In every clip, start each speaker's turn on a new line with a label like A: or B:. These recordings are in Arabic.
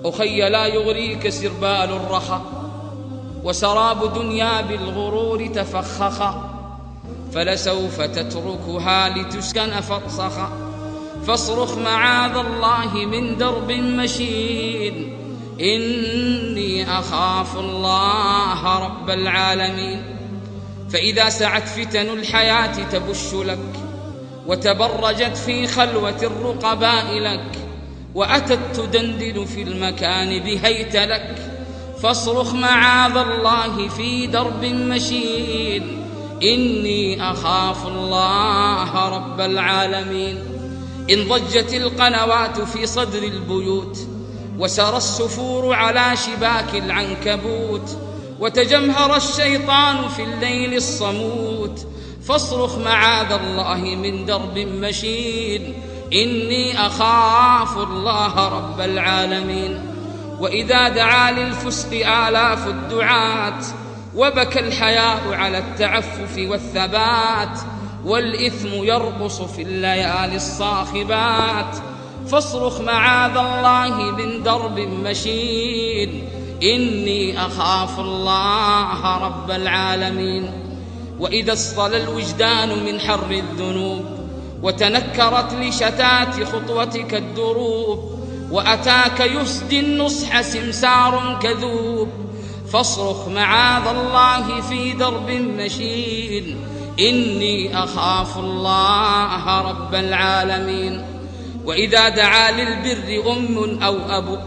A: أخي لا يغريك سربال الرخا، وسراب دنيا بالغرور تفخخا، فلسوف تتركها لتسكن فرسخا. فاصرخ معاذ الله من درب مشين، إني أخاف الله رب العالمين. فإذا سعت فتن الحياة تبش لك، وتبرجت في خلوة الرقباء لك، وأتت تدندن في المكان بهيت لك، فاصرخ معاذ الله في درب مشين، إني أخاف الله رب العالمين. إن ضجت القنوات في صدر البيوت، وسرى السفور على شباك العنكبوت، وتجمهر الشيطان في الليل الصموت، فاصرخ معاذ الله من درب مشين، إني أخاف الله رب العالمين. وإذا دعا للفسق آلاف الدعاة، وبكى الحياء على التعفف والثبات، والإثم يرقص في الليالي الصاخبات، فاصرخ معاذ الله من درب مشين، إني أخاف الله رب العالمين. وإذا اصطلى الوجدان من حر الذنوب، وتنكرت لشتات خطوتك الدروب، وأتاك يسدي النصح سمسار كذوب، فاصرخ معاذ الله في درب مشين، إني أخاف الله رب العالمين. وإذا دعا للبر أم أو أب،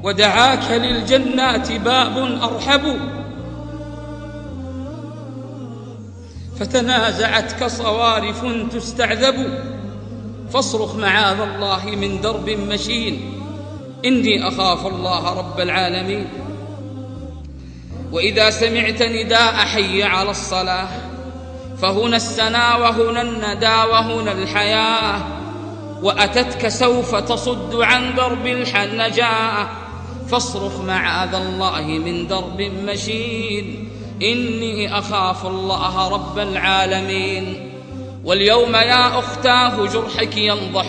A: ودعاك للجنات باب أرحب، فتنازعتك صوارف تستعذب، فاصرخ معاذ الله من درب مشين، إني أخاف الله رب العالمين. وإذا سمعت نداء حي على الصلاة، فهنا السنا وهنا الندى وهنا الحياة، وأتتك سوف تصد عن درب النجاة، فاصرخ معاذ الله من درب مشين، إني أخاف الله رب العالمين. واليوم يا أختاه جرحك ينضح،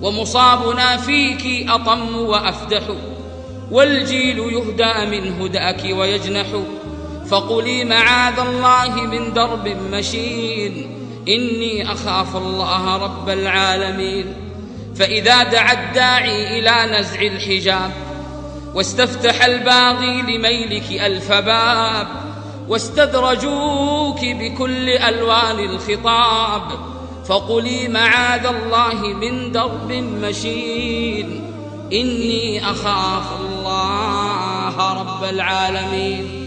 A: ومصابنا فيك أطم وأفدح، والجيل يهدى من هداك ويجنح، فقولي معاذ الله من درب مشين، إني أخاف الله رب العالمين. فإذا دعا الداعي إلى نزع الحجاب، واستفتح الباغي لميلك ألف باب، واستدرجوك بكل ألوان الخطاب، فقولي معاذ الله من درب مشين، إني أخاف الله رب العالمين.